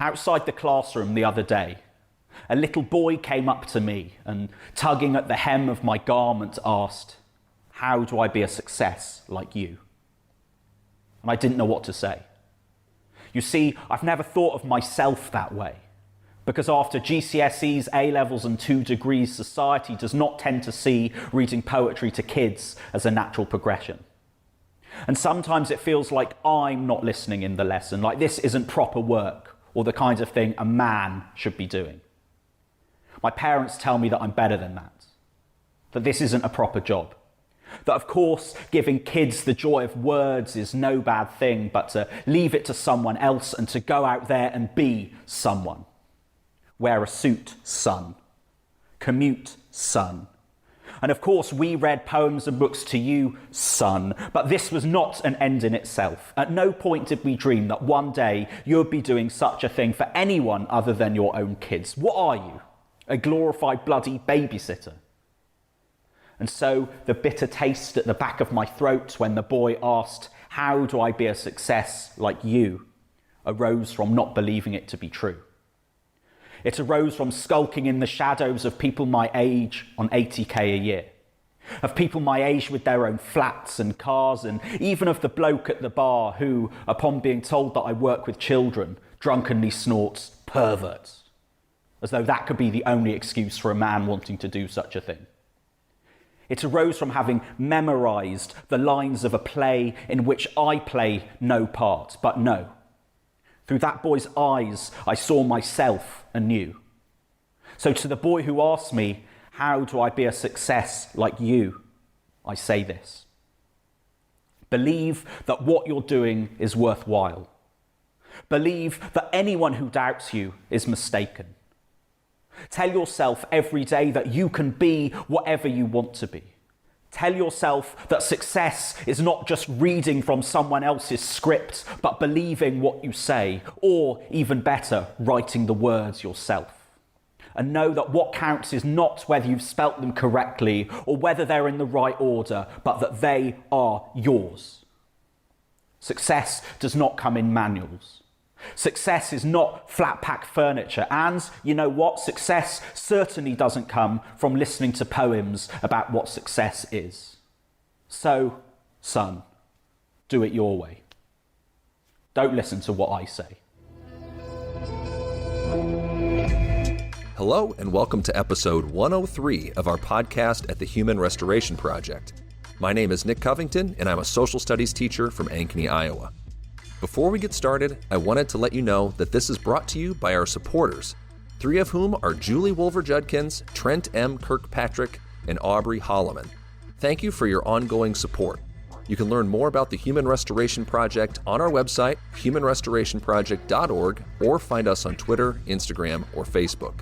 Outside the classroom the other day, a little boy came up to me and, tugging at the hem of my garment, asked, "How do I be a success like you?" And I didn't know what to say. You see, I've never thought of myself that way, because after GCSEs, A-levels and 2 degrees, society does not tend to see reading poetry to kids as a natural progression. And sometimes it feels like I'm not listening in the lesson, like this isn't proper work or the kind of thing a man should be doing. My parents tell me that I'm better than that this isn't a proper job, that of course giving kids the joy of words is no bad thing, but to leave it to someone else and to go out there and be someone. Wear a suit, son. Commute, son. And of course, we read poems and books to you, son, but this was not an end in itself. At no point did we dream that one day you'd be doing such a thing for anyone other than your own kids. What are you? A glorified bloody babysitter? And so the bitter taste at the back of my throat when the boy asked, "How do I be a success like you?" arose from not believing it to be true. It arose from skulking in the shadows of people my age on 80k a year, of people my age with their own flats and cars, and even of the bloke at the bar who, upon being told that I work with children, drunkenly snorts, "perverts," as though that could be the only excuse for a man wanting to do such a thing. It arose from having memorized the lines of a play in which I play no part, but no. Through that boy's eyes, I saw myself anew. So to the boy who asked me, "How do I be a success like you?" I say this: believe that what you're doing is worthwhile. Believe that anyone who doubts you is mistaken. Tell yourself every day that you can be whatever you want to be. Tell yourself that success is not just reading from someone else's script, but believing what you say, or even better, writing the words yourself. And know that what counts is not whether you've spelt them correctly or whether they're in the right order, but that they are yours. Success does not come in manuals. Success is not flat pack furniture, and you know what? Success certainly doesn't come from listening to poems about what success is. So, son, do it your way. Don't listen to what I say. Hello and welcome to episode 103 of our podcast at the Human Restoration Project. My name is Nick Covington and I'm a social studies teacher from Ankeny, Iowa. Before we get started, I wanted to let you know that this is brought to you by our supporters, 3 of whom are Julie Wolver-Judkins, Trent M. Kirkpatrick, and Aubrey Holloman. Thank you for your ongoing support. You can learn more about the Human Restoration Project on our website, humanrestorationproject.org, or find us on Twitter, Instagram, or Facebook.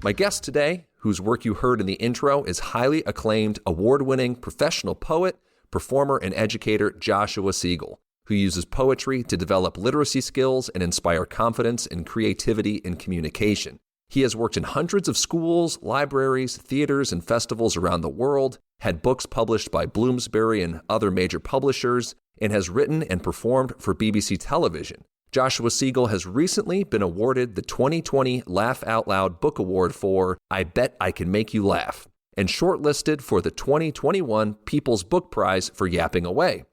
My guest today, whose work you heard in the intro, is highly acclaimed, award-winning professional poet, performer, and educator Joshua Seigal, who uses poetry to develop literacy skills and inspire confidence and creativity in communication. He has worked in hundreds of schools, libraries, theaters, and festivals around the world, had books published by Bloomsbury and other major publishers, and has written and performed for BBC television. Joshua Seigal has recently been awarded the 2020 Laugh Out Loud Book Award for I Bet I Can Make You Laugh, and shortlisted for the 2021 People's Book Prize for Yapping Away.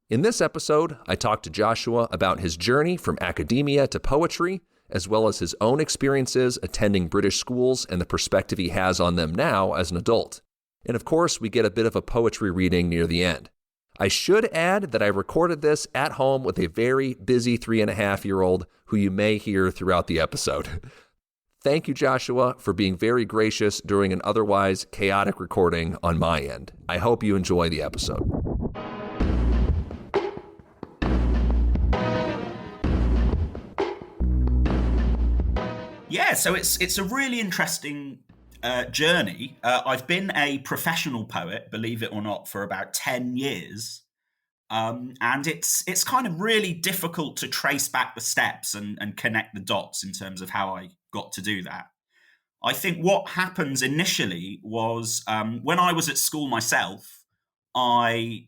In this episode, I talked to Joshua about his journey from academia to poetry, as well as his own experiences attending British schools and the perspective he has on them now as an adult. And of course, we get a bit of a poetry reading near the end. I should add that I recorded this at home with a very busy 3.5-year-old who you may hear throughout the episode. Thank you, Joshua, for being very gracious during an otherwise chaotic recording on my end. I hope you enjoy the episode. Yeah, so it's a really interesting journey. I've been a professional poet, believe it or not, for about 10 years. And it's kind of really difficult to trace back the steps and connect the dots in terms of how I got to do that. I think what happens initially was when I was at school myself, I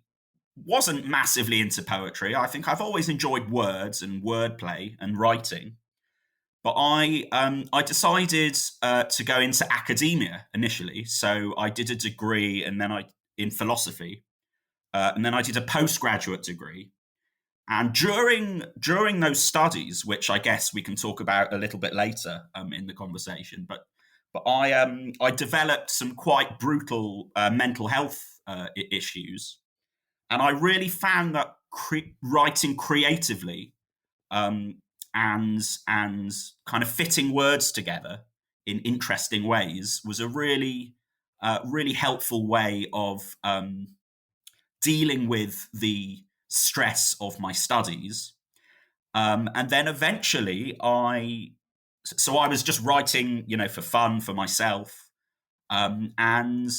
wasn't massively into poetry. I think I've always enjoyed words and wordplay and writing. But I decided to go into academia initially. So I did a degree and then in philosophy, and then I did a postgraduate degree. And during those studies, which I guess we can talk about a little bit later in the conversation, but I developed some quite brutal mental health issues, and I really found that writing creatively um, and kind of fitting words together in interesting ways was a really helpful way of dealing with the stress of my studies. And then eventually I was just writing, for fun for myself. And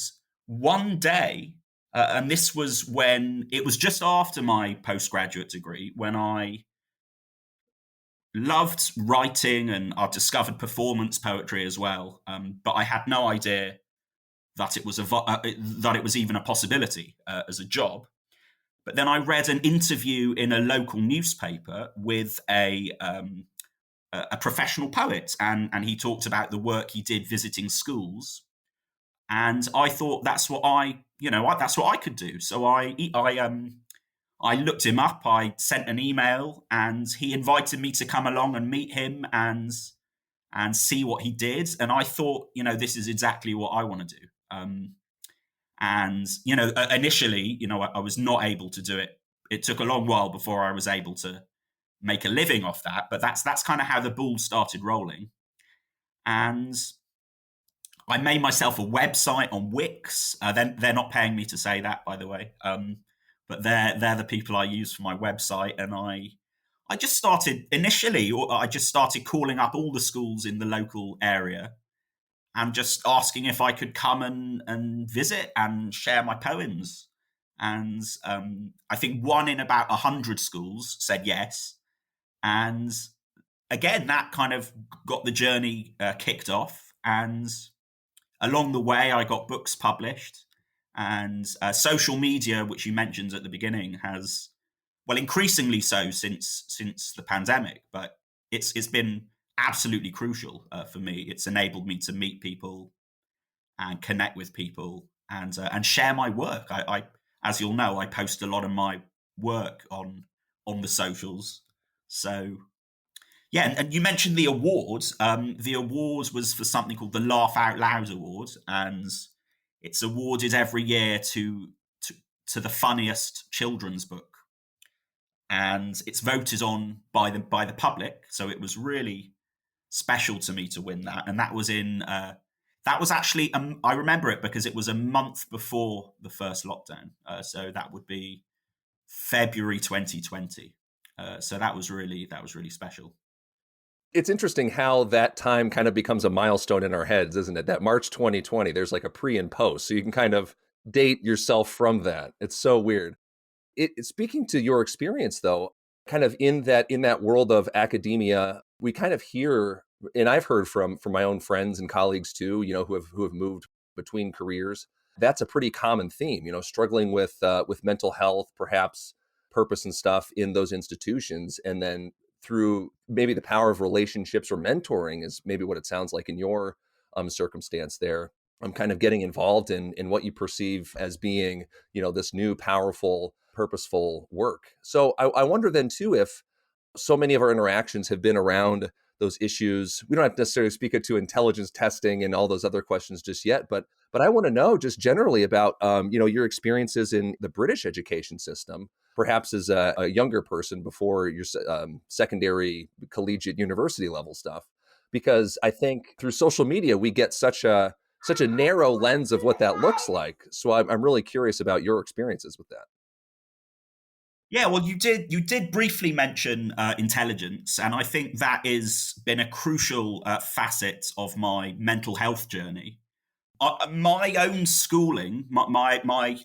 one day, and this was when it was just after my postgraduate degree, when I loved writing and I discovered performance poetry as well. But I had no idea that it was even a possibility as a job. But then I read an interview in a local newspaper with a professional poet, and he talked about the work he did visiting schools. And I thought that's what that's what I could do. So I looked him up. I sent an email, and he invited me to come along and meet him and see what he did. And I thought, this is exactly what I want to do. And initially, I was not able to do it. It took a long while before I was able to make a living off that. But that's kind of how the ball started rolling. And I made myself a website on Wix. They're not paying me to say that, by the way. But they're the people I use for my website. And I just started initially, or I just started calling up all the schools in the local area and just asking if I could come and visit and share my poems. And I think one in about 100 schools said yes. And again, that kind of got the journey kicked off. And along the way, I got books published. And social media, which you mentioned at the beginning, has, well, increasingly so since the pandemic, but it's been absolutely crucial for me. It's enabled me to meet people and connect with people and share my work. I, as you'll know, I post a lot of my work on the socials. So yeah, and you mentioned the awards. The awards was for something called the Laugh Out Loud Award, and it's awarded every year to the funniest children's book, and it's voted on by the public. So it was really special to me to win that, and that was that was actually I remember it because it was a month before the first lockdown. So that would be February 2020. So that was really special. It's interesting how that time kind of becomes a milestone in our heads, isn't it? That March 2020, there's like a pre and post. So you can kind of date yourself from that. It's so weird. Speaking to your experience, though, kind of in that world of academia, we kind of hear, and I've heard from my own friends and colleagues too, who have moved between careers. That's a pretty common theme, struggling with mental health, perhaps purpose and stuff in those institutions, and then through maybe the power of relationships or mentoring is maybe what it sounds like in your circumstance there. I'm kind of getting involved in what you perceive as being, this new, powerful, purposeful work. So I wonder then too, if so many of our interactions have been around those issues. We don't have to necessarily speak it to intelligence testing and all those other questions just yet, but I want to know just generally about, your experiences in the British education system, perhaps as a younger person before your secondary, collegiate, university level stuff, because I think through social media, we get such a narrow lens of what that looks like. So I'm really curious about your experiences with that. Yeah, well, you did briefly mention intelligence, and I think that has been a crucial facet of my mental health journey. My own schooling, my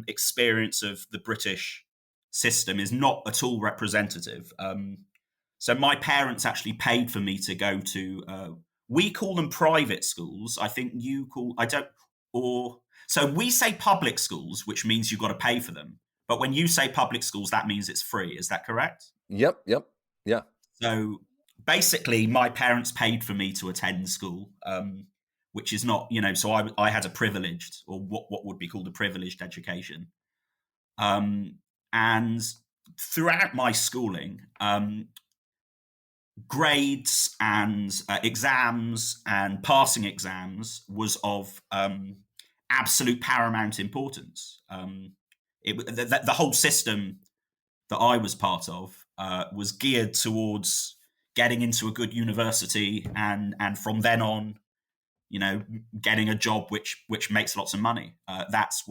experience of the British system is not at all representative. So my parents actually paid for me to go to. We call them private schools. I think you call. I don't. Or so we say public schools, which means you've got to pay for them. But when you say public schools, that means it's free. Is that correct? Yep. Yeah. So basically, my parents paid for me to attend school, which is not, so I had a privileged, or what would be called a privileged education. And throughout my schooling, grades and exams and passing exams was of absolute paramount importance. The whole system that I was part of was geared towards getting into a good university, and from then on, getting a job which makes lots of money. That's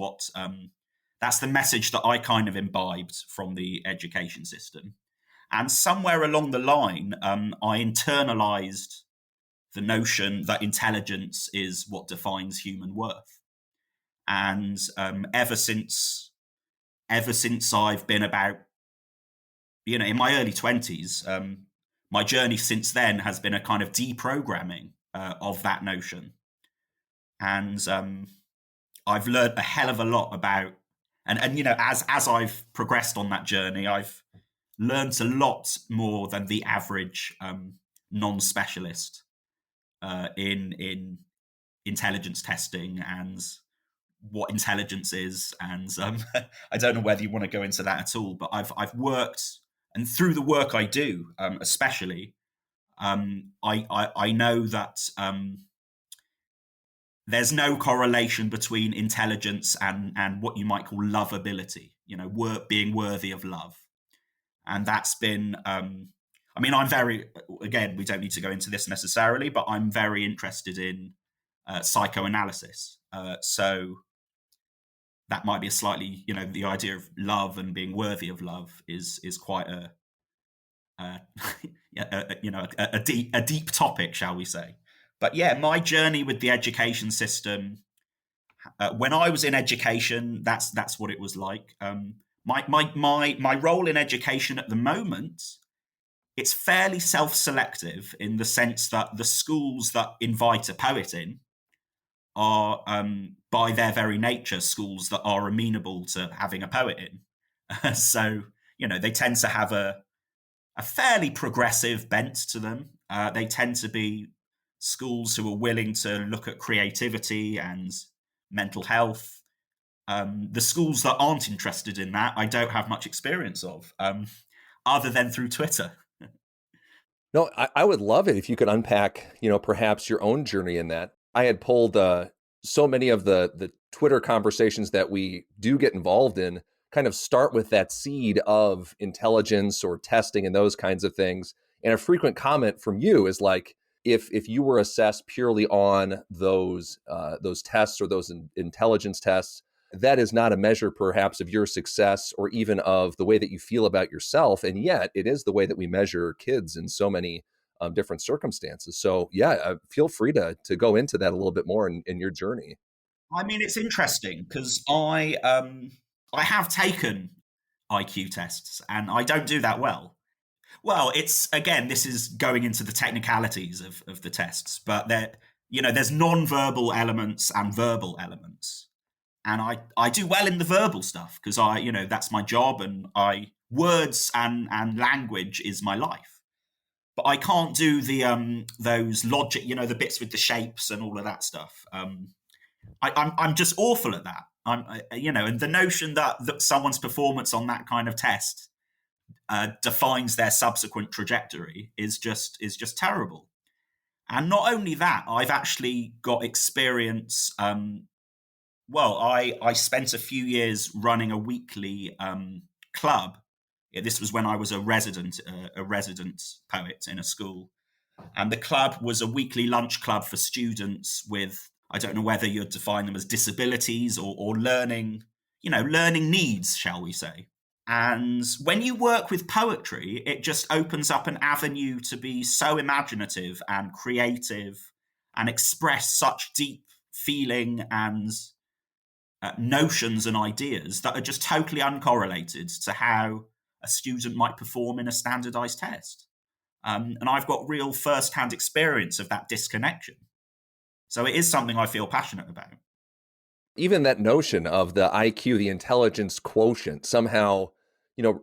the message that I kind of imbibed from the education system. And somewhere along the line, I internalized the notion that intelligence is what defines human worth. And ever since I've been about, in my early 20s, my journey since then has been a kind of deprogramming of that notion. And I've learned a hell of a lot about, and as I've progressed on that journey, I've learned a lot more than the average non-specialist in intelligence testing and what intelligence is. And I don't know whether you want to go into that at all, but I've worked, and through the work I do, especially, I know that there's no correlation between intelligence and what you might call lovability, being worthy of love. And that's been, I'm very, again, we don't need to go into this necessarily, but I'm very interested in psychoanalysis. So that might be a slightly, the idea of love and being worthy of love is quite a deep topic, shall we say. But yeah, my journey with the education system, when I was in education, that's what it was like. My role in education at the moment, it's fairly self-selective in the sense that the schools that invite a poet in are, by their very nature, schools that are amenable to having a poet in. So, they tend to have a fairly progressive bent to them. They tend to be schools who are willing to look at creativity and mental health. The schools that aren't interested in that, I don't have much experience of, other than through Twitter. No, I would love it if you could unpack, perhaps your own journey in that. I had pulled so many of the Twitter conversations that we do get involved in kind of start with that seed of intelligence or testing and those kinds of things. And a frequent comment from you is like, if you were assessed purely on those tests or those intelligence tests, that is not a measure perhaps of your success or even of the way that you feel about yourself. And yet it is the way that we measure kids in so many different circumstances. So yeah, feel free to go into that a little bit more in your journey. It's interesting because I have taken IQ tests and I don't do that well. Well, it's, again, this is going into the technicalities of the tests, but there's non-verbal elements and verbal elements. And I do well in the verbal stuff because that's my job, and words and language is my life. But I can't do the those logic, the bits with the shapes and all of that stuff. I'm just awful at that. And the notion that someone's performance on that kind of test defines their subsequent trajectory is just terrible. And not only that, I've actually got experience. I spent a few years running a weekly club. This was when I was a resident poet in a school. And the club was a weekly lunch club for students with, I don't know whether you'd define them as disabilities or learning needs, shall we say. And when you work with poetry, it just opens up an avenue to be so imaginative and creative and express such deep feeling and notions and ideas that are just totally uncorrelated to how a student might perform in a standardized test. And I've got real first-hand experience of that disconnection. So it is something I feel passionate about. Even that notion of the IQ, the intelligence quotient, somehow,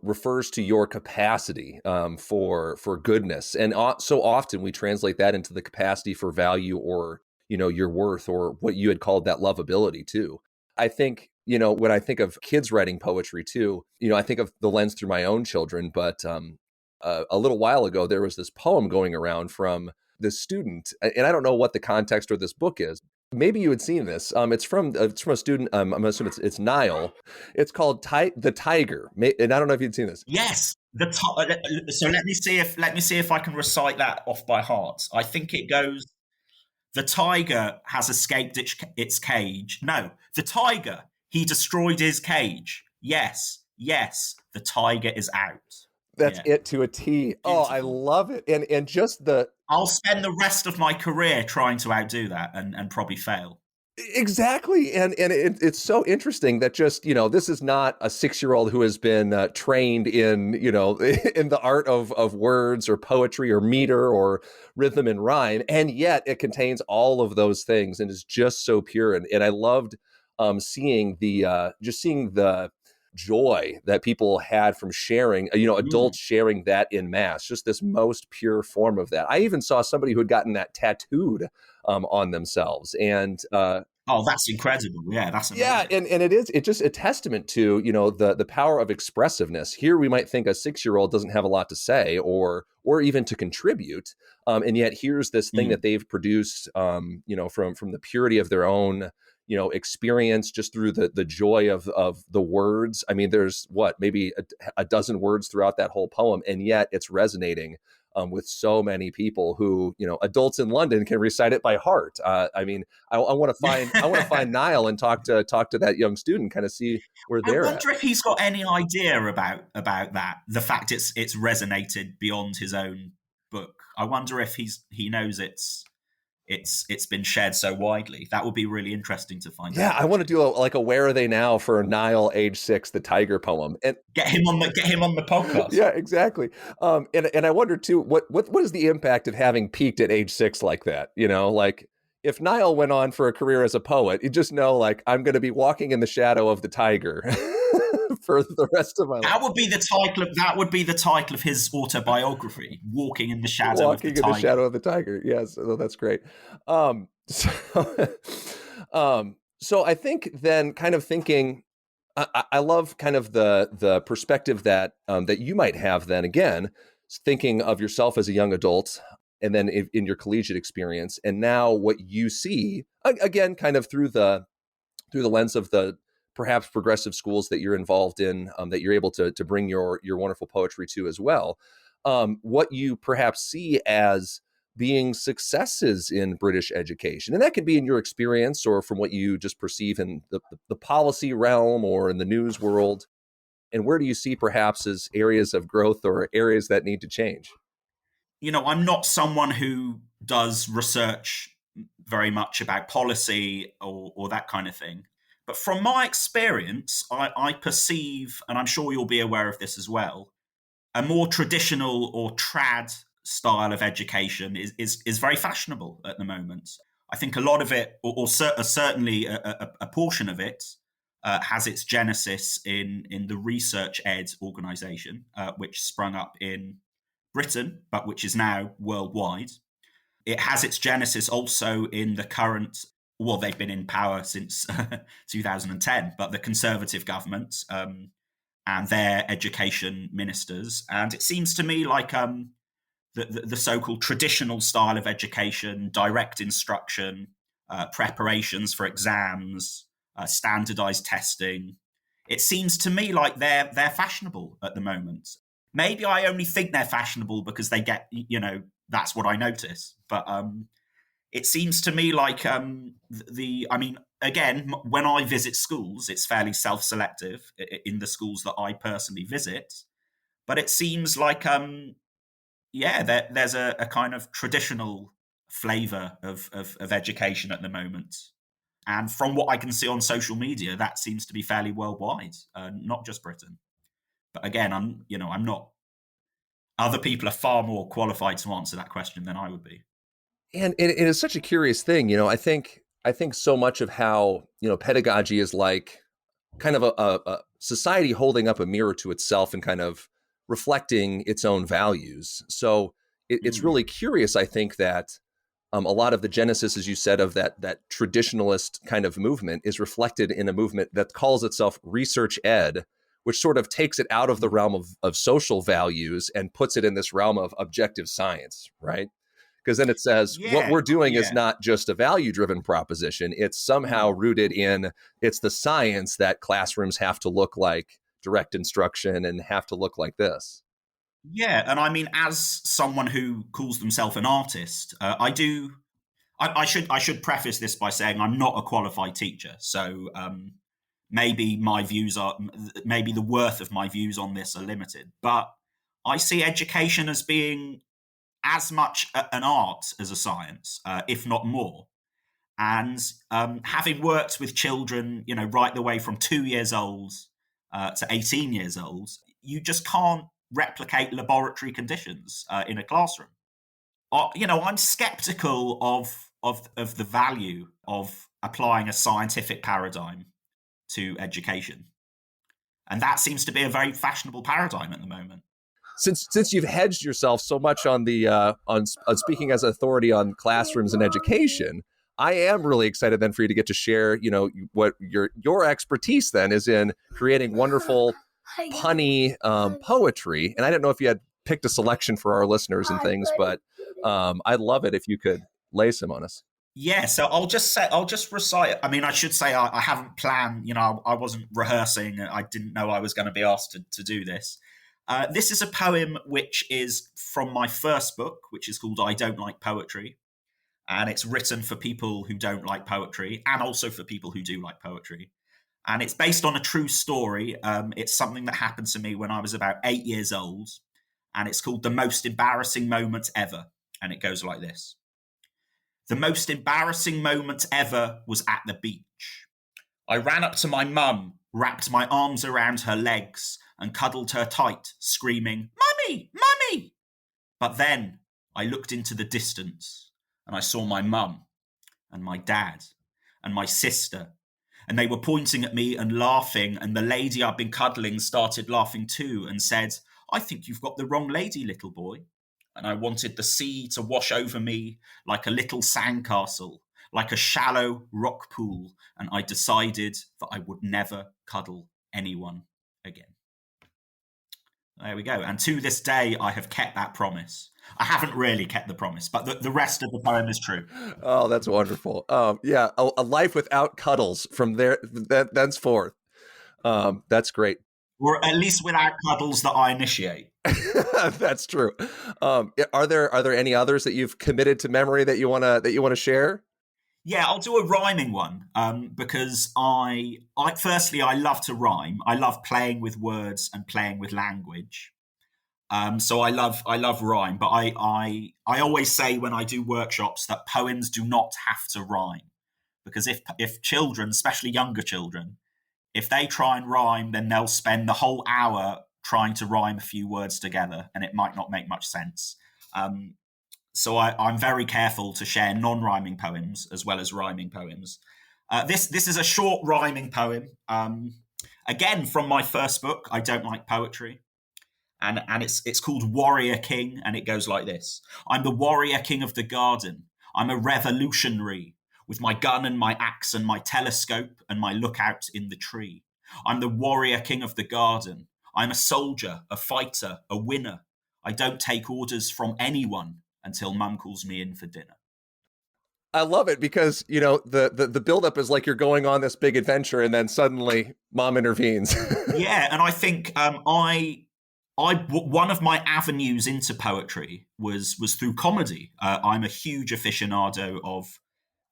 refers to your capacity for goodness. And so often we translate that into the capacity for value, or, your worth, or what you had called that lovability too. I think, when I think of kids writing poetry too, I think of the lens through my own children. But a little while ago, there was this poem going around from this student, and I don't know what the context or this book is. Maybe you had seen this. It's from a student. I'm assuming it's Niall. It's called The Tiger. And I don't know if you'd seen this. Yes. So let me see if I can recite that off by heart. I think it goes: the tiger has escaped its cage. No, the tiger, he destroyed his cage. Yes, yes, the tiger is out. That's Yeah. it to a T. Oh, I love it. And just I'll spend the rest of my career trying to outdo that and probably fail. Exactly. And it's so interesting that just, this is not a 6-year-old who has been trained in, in the art of words or poetry or meter or rhythm and rhyme. And yet it contains all of those things and is just so pure. And I loved seeing the joy that people had from sharing, adults sharing that in mass, just this most pure form of that. I even saw somebody who had gotten that tattooed on themselves. And oh, that's incredible. Yeah, that's amazing. Yeah, and it's just a testament to, the power of expressiveness. Here we might think a 6-year-old doesn't have a lot to say or even to contribute. And yet here's this thing that they've produced, from the purity of their own experience, just through the joy of the words. I mean, there's maybe a dozen words throughout that whole poem, and yet it's resonating with so many people who, adults in London can recite it by heart. I mean, I want to find Niall and talk to that young student, kind of see where they're at. I wonder if he's got any idea about that. The fact it's resonated beyond his own book. I wonder if he knows it's been shared so widely. That would be really interesting to find out. Yeah, I want to do a Where Are They Now for Niall, age 6, the Tiger poem, and get him on the podcast. Yeah, exactly. And I wonder too, what is the impact of having peaked at age 6 like that? Like if Niall went on for a career as a poet, you just know, like, I'm going to be walking in the shadow of the tiger for the rest of my life. That would be the title of his autobiography, Walking in the Shadow of the Tiger. Walking in the Shadow of the Tiger. Yes, that's great. So I think then, kind of thinking, I love kind of the perspective that that you might have then, again, thinking of yourself as a young adult, and then in your collegiate experience, and now what you see, again, kind of through the lens of the perhaps progressive schools that you're involved in, that you're able to bring your wonderful poetry to as well. What you perhaps see as being successes in British education. And that can be in your experience or from what you just perceive in the policy realm or in the news world. And where do you see perhaps as areas of growth or areas that need to change? I'm not someone who does research very much about policy or that kind of thing. But from my experience, I perceive, and I'm sure you'll be aware of this as well, a more traditional or trad style of education is very fashionable at the moment. I think a lot of it, or certainly a portion of it, has its genesis in the Research Ed organisation, which sprung up in Britain, but which is now worldwide. It has its genesis also in the current, well, they've been in power since 2010, but the Conservative government and their education ministers. And it seems to me like the so-called traditional style of education, direct instruction, preparations for exams, standardized testing, it seems to me like they're fashionable at the moment. Maybe I only think they're fashionable because they get, that's what I notice. But it seems to me like again, when I visit schools, it's fairly self-selective in the schools that I personally visit. But it seems like, there's a kind of traditional flavor of education at the moment. And from what I can see on social media, that seems to be fairly worldwide, not just Britain. But again, I'm not. Other people are far more qualified to answer that question than I would be. And it is such a curious thing. I think I think so much of how, pedagogy is like kind of a society holding up a mirror to itself and kind of reflecting its own values. So it's really curious, I think, that a lot of the genesis, as you said, of that traditionalist kind of movement is reflected in a movement that calls itself research ed, which sort of takes it out of the realm of social values and puts it in this realm of objective science, right? Because then it says what we're doing is not just a value-driven proposition. It's somehow rooted in, it's the science that classrooms have to look like direct instruction and have to look like this. Yeah, and I mean, as someone who calls themselves an artist, I should preface this by saying I'm not a qualified teacher, so maybe maybe the worth of my views on this are limited. But I see education as being as much an art as a science, if not more. And having worked with children, right the way from 2 years old to 18 years old, you just can't replicate laboratory conditions in a classroom. I'm skeptical of the value of applying a scientific paradigm to education, and that seems to be a very fashionable paradigm at the moment. Since you've hedged yourself so much on the on speaking as authority on classrooms and education, I am really excited then for you to get to share, what your expertise then is in creating wonderful punny poetry. And I didn't know if you had picked a selection for our listeners and things, but I'd love it if you could lay some on us. Yeah, so I'll just recite. I mean, I should say I haven't planned. I wasn't rehearsing. I didn't know I was going to be asked to do this. This is a poem which is from my first book, which is called I Don't Like Poetry. And it's written for people who don't like poetry and also for people who do like poetry. And it's based on a true story. It's something that happened to me when I was about 8 years old. And it's called The Most Embarrassing Moment Ever. And it goes like this. The most embarrassing moment ever was at the beach. I ran up to my mum, wrapped my arms around her legs and cuddled her tight, screaming, "Mummy, Mummy!" But then I looked into the distance and I saw my mum and my dad and my sister, and they were pointing at me and laughing, and the lady I'd been cuddling started laughing too and said, "I think you've got the wrong lady, little boy." And I wanted the sea to wash over me like a little sandcastle, like a shallow rock pool, and I decided that I would never cuddle anyone again. There we go. And to this day, I have kept that promise. I haven't really kept the promise, but the rest of the poem is true. Oh, that's wonderful. Yeah, a life without cuddles from there thenceforth. That's great. Or at least without cuddles that I initiate. That's true. Are there any others that you've committed to memory that you wanna share? Yeah, I'll do a rhyming one because I firstly I love to rhyme. I love playing with words and playing with language. So I love rhyme, but I always say when I do workshops that poems do not have to rhyme, because if children, especially younger children, if they try and rhyme, then they'll spend the whole hour trying to rhyme a few words together, and it might not make much sense. So I'm very careful to share non-rhyming poems as well as rhyming poems. This is a short rhyming poem, again from my first book, I Don't Like Poetry, and it's called Warrior King, and it goes like this. I'm the warrior king of the garden. I'm a revolutionary with my gun and my axe and my telescope and my lookout in the tree. I'm the warrior king of the garden. I'm a soldier, a fighter, a winner. I don't take orders from anyone until mum calls me in for dinner. I love it because, the buildup is like you're going on this big adventure and then suddenly mom intervenes. Yeah, and I think one of my avenues into poetry was through comedy. I'm a huge aficionado of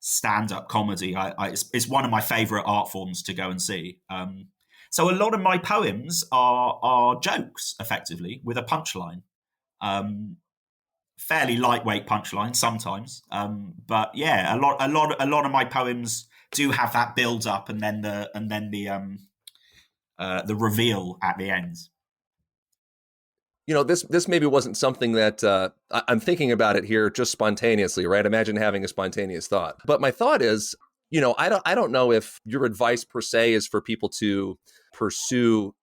stand-up comedy. It's one of my favorite art forms to go and see. So a lot of my poems are jokes, effectively, with a punchline. Fairly lightweight punchline sometimes, but yeah, a lot of my poems do have that build up and then the reveal at the end. This maybe wasn't something that I'm thinking about it here just spontaneously, right? Imagine having a spontaneous thought. But my thought is, I don't know if your advice per se is for people to pursue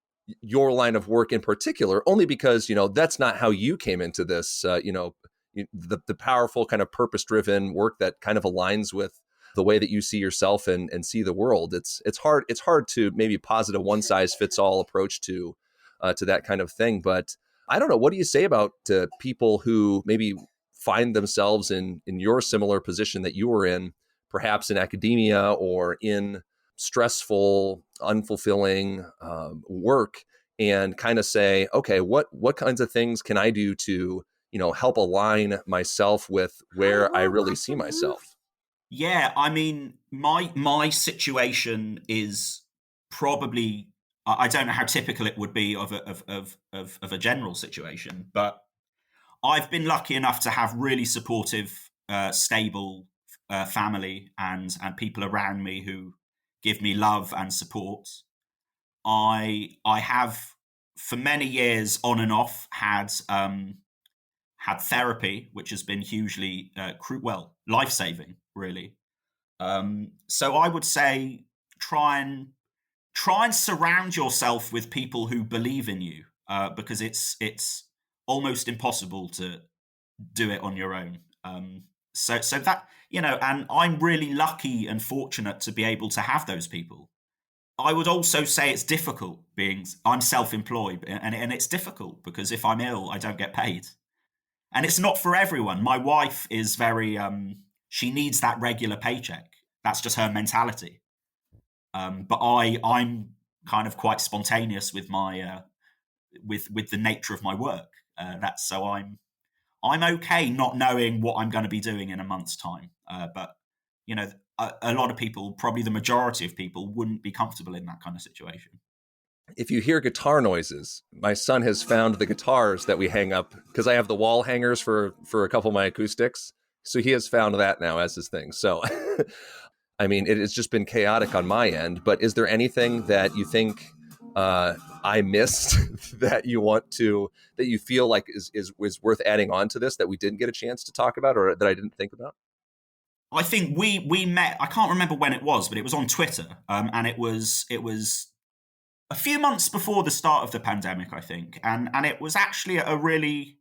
your line of work in particular, only because, that's not how you came into this, the powerful kind of purpose-driven work that kind of aligns with the way that you see yourself and see the world. It's hard to maybe posit a one size fits all approach to that kind of thing. But I don't know. What do you say about people who maybe find themselves in your similar position that you were in, perhaps in academia or in stressful, unfulfilling work, and kind of say, okay, what kinds of things can I do to, help align myself with where I really see myself? Yeah, I mean, my situation is probably, I don't know how typical it would be of a general situation, but I've been lucky enough to have really supportive, stable family and people around me who give me love and support. I have for many years on and off had therapy, which has been hugely life saving, really. So I would say try and surround yourself with people who believe in you, because it's almost impossible to do it on your own. So that, and I'm really lucky and fortunate to be able to have those people. I would also say it's difficult I'm self-employed, and it's difficult because if I'm ill, I don't get paid. And it's not for everyone. My wife is very, she needs that regular paycheck. That's just her mentality. But I'm kind of quite spontaneous with my, with the nature of my work. That's so I'm okay not knowing what I'm going to be doing in a month's time. But a lot of people, probably the majority of people, wouldn't be comfortable in that kind of situation. If you hear guitar noises, my son has found the guitars that we hang up, because I have the wall hangers for a couple of my acoustics. So he has found that now as his thing. So, I mean, it has just been chaotic on my end. But is there anything that you think I missed that you feel like is worth adding on to this that we didn't get a chance to talk about, or that I didn't think about? I think we met. I can't remember when it was, but it was on Twitter, and it was a few months before the start of the pandemic, I think, and it was actually a really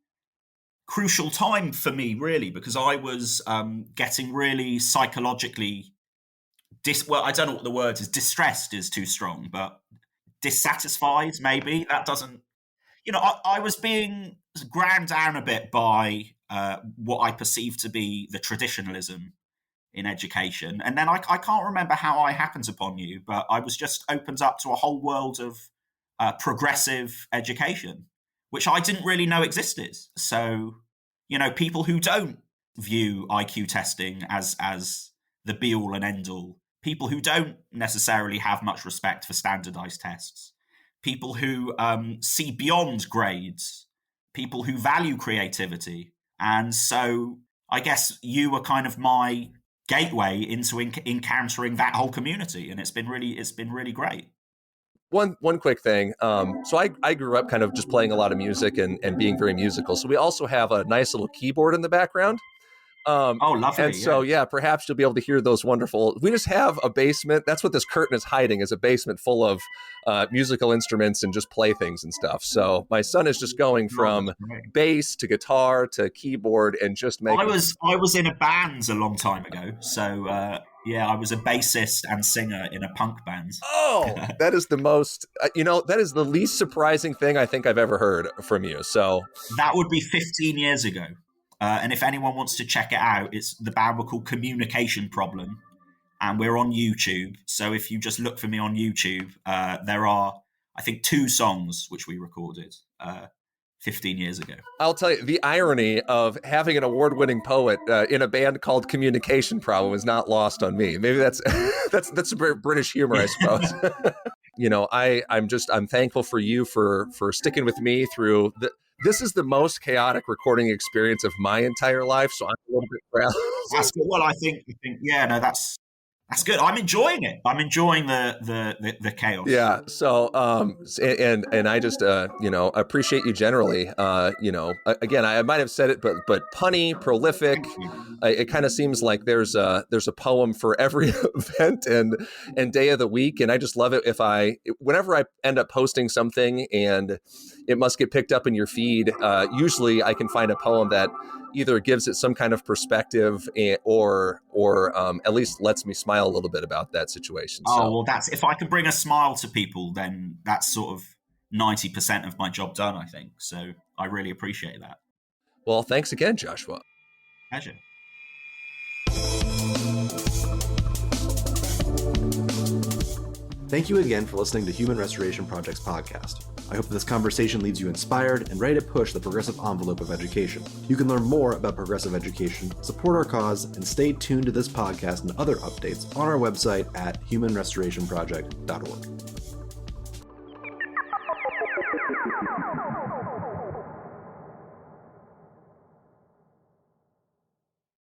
crucial time for me, really, because I was getting really psychologically I don't know what the word is. Distressed is too strong, but dissatisfied, maybe. That doesn't. I was being ground down a bit by what I perceived to be the traditionalism in education. And then I can't remember how I happened upon you, but I was just opened up to a whole world of progressive education, which I didn't really know existed. So, people who don't view IQ testing as the be all and end all, people who don't necessarily have much respect for standardized tests, people who see beyond grades, people who value creativity. And so I guess you were kind of my gateway into encountering that whole community, and it's been really great. One quick thing. So I grew up kind of just playing a lot of music and being very musical. So we also have a nice little keyboard in the background. Oh, lovely. And so, yeah, perhaps you'll be able to hear those wonderful. We just have a basement. That's what this curtain is hiding, is a basement full of musical instruments and just playthings and stuff. So my son is just going from bass to guitar to keyboard and just making. I was in a band a long time ago. So, I was a bassist and singer in a punk band. Oh, that is the most, that is the least surprising thing I think I've ever heard from you. So that would be 15 years ago. And if anyone wants to check it out, the band were called Communication Problem, and we're on YouTube. So if you just look for me on YouTube, there are, I think, 2 songs which we recorded 15 years ago. I'll tell you, the irony of having an award-winning poet in a band called Communication Problem is not lost on me. Maybe that's that's British humor, I suppose. I'm thankful for you for sticking with me through the. This is the most chaotic recording experience of my entire life, so I'm a little bit proud. That's good. Well, I think, yeah, no, that's That's good. I'm enjoying it. I'm enjoying the chaos. Yeah. So, and I just, appreciate you generally. Again, I might have said it, but punny, prolific. It kind of seems like there's a poem for every event and day of the week, and I just love it. Whenever I end up posting something and it must get picked up in your feed, usually I can find a poem that either gives it some kind of perspective or at least lets me smile a little bit about that situation. Well, if I can bring a smile to people, then that's sort of 90% of my job done, I think. So I really appreciate that. Well, thanks again, Joshua. Pleasure. Thank you again for listening to Human Restoration Project's podcast. I hope this conversation leaves you inspired and ready to push the progressive envelope of education. You can learn more about progressive education, support our cause, and stay tuned to this podcast and other updates on our website at humanrestorationproject.org.